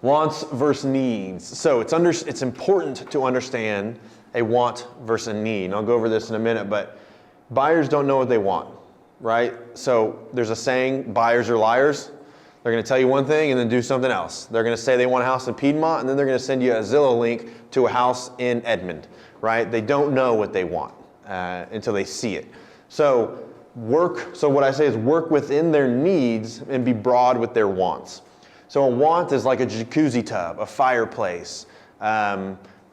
Wants versus needs. So it's important to understand a want versus a need. And I'll go over this in a minute, but buyers don't know what they want, right? So there's a saying, buyers are liars. They're going to tell you one thing and then do something else. They're going to say they want a house in Piedmont, and then they're going to send you a Zillow link to a house in Edmond, right? They don't know what they want until they see it. So what I say is work within their needs and be broad with their wants. So a want is like a jacuzzi tub, a fireplace,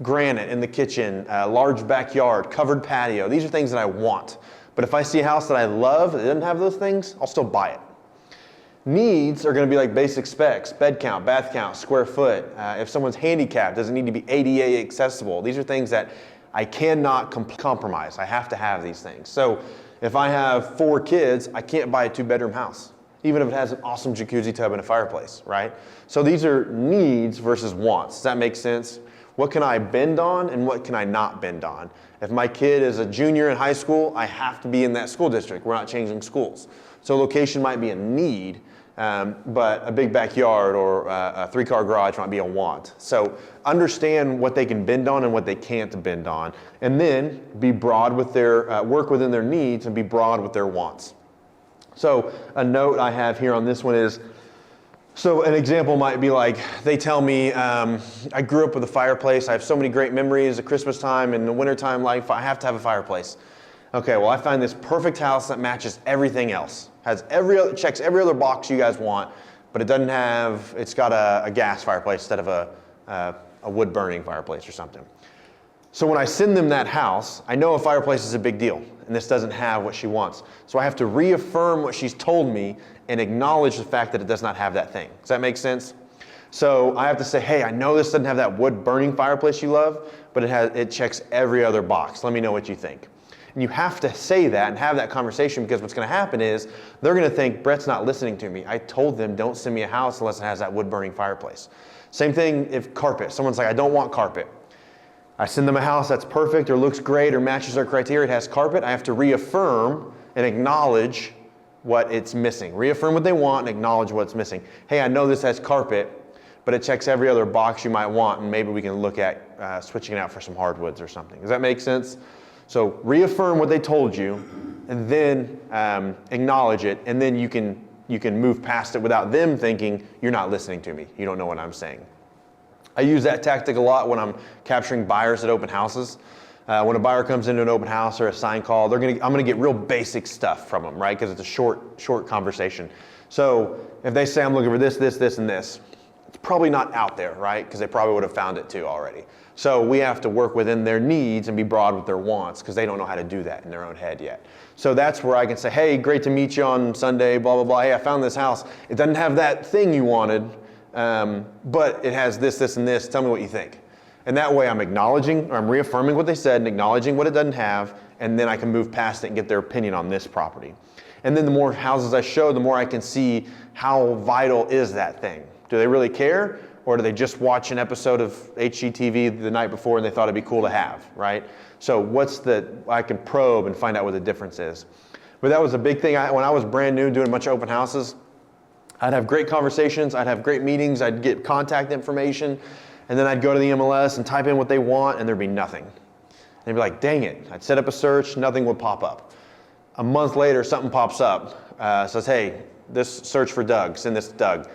granite in the kitchen, a large backyard, covered patio. These are things that I want. But if I see a house that I love that doesn't have those things, I'll still buy it. Needs are going to be like basic specs, bed count, bath count, square foot. If someone's handicapped, does it need to be ADA accessible? These are things that I cannot compromise. I have to have these things. So if I have 4 kids, I can't buy a 2-bedroom house, even if it has an awesome jacuzzi tub and a fireplace, right? So these are needs versus wants. Does that make sense? What can I bend on and what can I not bend on? If my kid is a junior in high school, I have to be in that school district. We're not changing schools. So location might be a need, but a big backyard or a 3-car garage might be a want. So understand what they can bend on and what they can't bend on, and then be broad with their, work within their needs and be broad with their wants. So a note I have here on this one is, so an example might be like, they tell me, I grew up with a fireplace. I have so many great memories at Christmas time and the wintertime life. I have to have a fireplace. Okay, well, I find this perfect house that matches everything else. Checks every other box you guys want, but it's got a gas fireplace instead of a wood burning fireplace or something. So when I send them that house, I know a fireplace is a big deal, and this doesn't have what she wants. So I have to reaffirm what she's told me and acknowledge the fact that it does not have that thing. Does that make sense? So I have to say, hey, I know this doesn't have that wood burning fireplace you love, but it checks every other box. Let me know what you think. And you have to say that and have that conversation, because what's going to happen is they're going to think, Brett's not listening to me. I told them don't send me a house unless it has that wood burning fireplace. Same thing if carpet. Someone's like, I don't want carpet. I send them a house that's perfect or looks great or matches their criteria. It has carpet. I have to reaffirm and acknowledge what it's missing. Reaffirm what they want and acknowledge what's missing. Hey, I know this has carpet, but it checks every other box you might want, and maybe we can look at switching it out for some hardwoods or something. Does that make sense? So reaffirm what they told you, and then acknowledge it, and then you can move past it without them thinking you're not listening to me. You don't know what I'm saying. I use that tactic a lot when I'm capturing buyers at open houses. When a buyer comes into an open house or a sign call, I'm gonna get real basic stuff from them, right? Because it's a short conversation. So if they say I'm looking for this, and this, it's probably not out there, right? Because they probably would have found it too already. So we have to work within their needs and be broad with their wants, because they don't know how to do that in their own head yet. So that's where I can say, hey, great to meet you on Sunday, blah, blah, blah. Hey, I found this house. It doesn't have that thing you wanted, but it has this, and this. Tell me what you think. And that way I'm acknowledging, or I'm reaffirming what they said and acknowledging what it doesn't have, and then I can move past it and get their opinion on this property. And then the more houses I show, the more I can see how vital is that thing. Do they really care? Or do they just watch an episode of HGTV the night before and they thought it'd be cool to have, right? So I can probe and find out what the difference is. But that was a big thing. When I was brand new doing a bunch of open houses, I'd have great conversations, I'd have great meetings, I'd get contact information, and then I'd go to the MLS and type in what they want, and there'd be nothing. And they'd be like, dang it. I'd set up a search, nothing would pop up. A month later, something pops up, says, hey, this search for Doug, send this to Doug.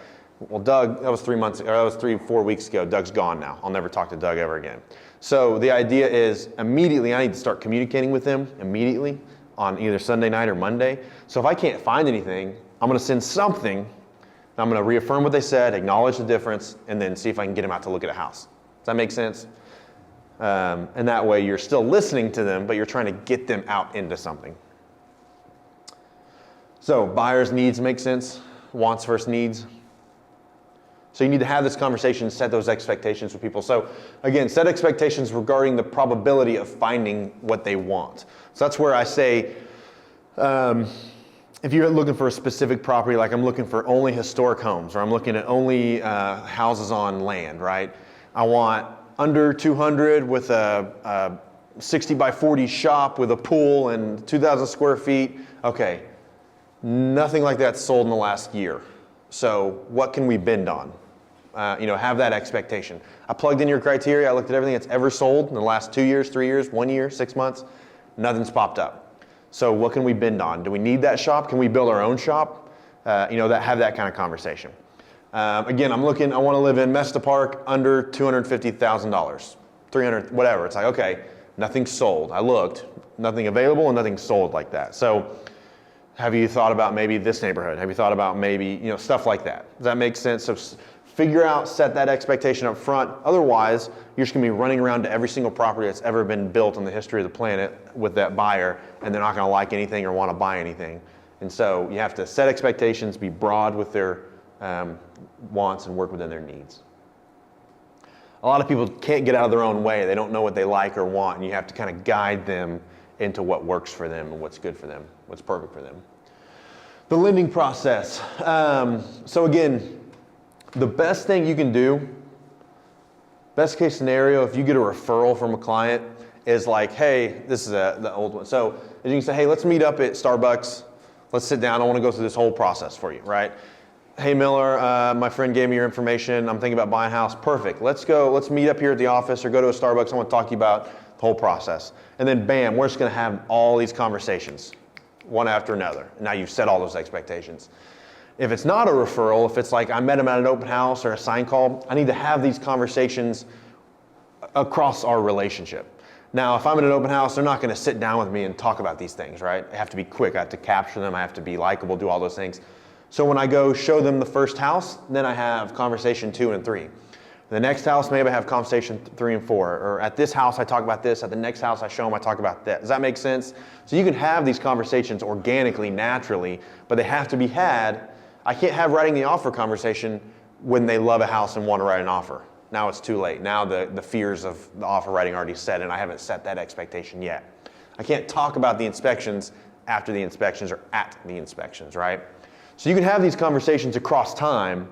Well, Doug, that was 4 weeks ago. Doug's gone now. I'll never talk to Doug ever again. So the idea is immediately I need to start communicating with them immediately on either Sunday night or Monday. So if I can't find anything, I'm going to send something. I'm going to reaffirm what they said, acknowledge the difference, and then see if I can get them out to look at a house. Does that make sense? And that way you're still listening to them, but you're trying to get them out into something. So buyers' needs make sense. Wants versus needs. So you need to have this conversation and set those expectations with people. So again, set expectations regarding the probability of finding what they want. So that's where I say, if you're looking for a specific property, like I'm looking for only historic homes, or I'm looking at only houses on land, right? I want under 200 with a 60 by 40 shop with a pool and 2,000 square feet. Okay, nothing like that sold in the last year. So what can we bend on? have that expectation. I plugged in your criteria. I looked at everything that's ever sold in the last 2 years, 3 years, 1 year, 6 months. Nothing's popped up. So what can we bend on? Do we need that shop? Can we build our own shop? Have that kind of conversation. Again, I want to live in Mesta Park under $250,000, 300, whatever. It's like, okay, nothing's sold. I looked, nothing available and nothing sold like that. So have you thought about maybe this neighborhood? Have you thought about maybe, stuff like that? Does that make sense? So figure out, set that expectation up front. Otherwise, you're just going to be running around to every single property that's ever been built in the history of the planet with that buyer, and they're not going to like anything or want to buy anything. And so you have to set expectations, be broad with their wants, and work within their needs. A lot of people can't get out of their own way. They don't know what they like or want, and you have to kind of guide them into what works for them and what's good for them, what's perfect for them. The lending process. So again, the best thing you can do, best case scenario, if you get a referral from a client, is like, hey, this is the old one. So you can say, hey, let's meet up at Starbucks. Let's sit down. I want to go through this whole process for you, right? Hey, Miller, my friend gave me your information. I'm thinking about buying a house. Perfect. Let's meet up here at the office or go to a Starbucks. I want to talk to you about the whole process. And then bam, we're just going to have all these conversations, one after another. Now you've set all those expectations. If it's not a referral, if it's like I met him at an open house or a sign call, I need to have these conversations across our relationship. Now, if I'm at an open house, they're not going to sit down with me and talk about these things, right? I have to be quick. I have to capture them. I have to be likable, do all those things. So when I go show them the first house, then I have conversation 2 and 3. The next house, maybe I have conversation 3 and 4. Or at this house, I talk about this. At the next house I show them, I talk about that. Does that make sense? So you can have these conversations organically, naturally, but they have to be had. I can't have writing the offer conversation when they love a house and want to write an offer. Now it's too late. Now the fears of the offer writing already set, and I haven't set that expectation yet. I can't talk about the inspections after the inspections or at the inspections, right? So you can have these conversations across time.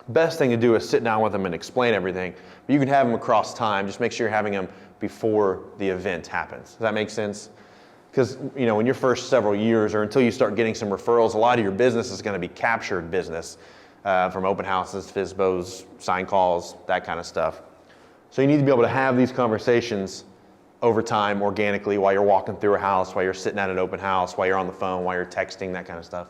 Best thing to do is sit down with them and explain everything. But you can have them across time. Just make sure you're having them before the event happens. Does that make sense? Because in your first several years or until you start getting some referrals, a lot of your business is going to be captured business from open houses, FSBOs, sign calls, that kind of stuff. So you need to be able to have these conversations over time organically while you're walking through a house, while you're sitting at an open house, while you're on the phone, while you're texting, that kind of stuff.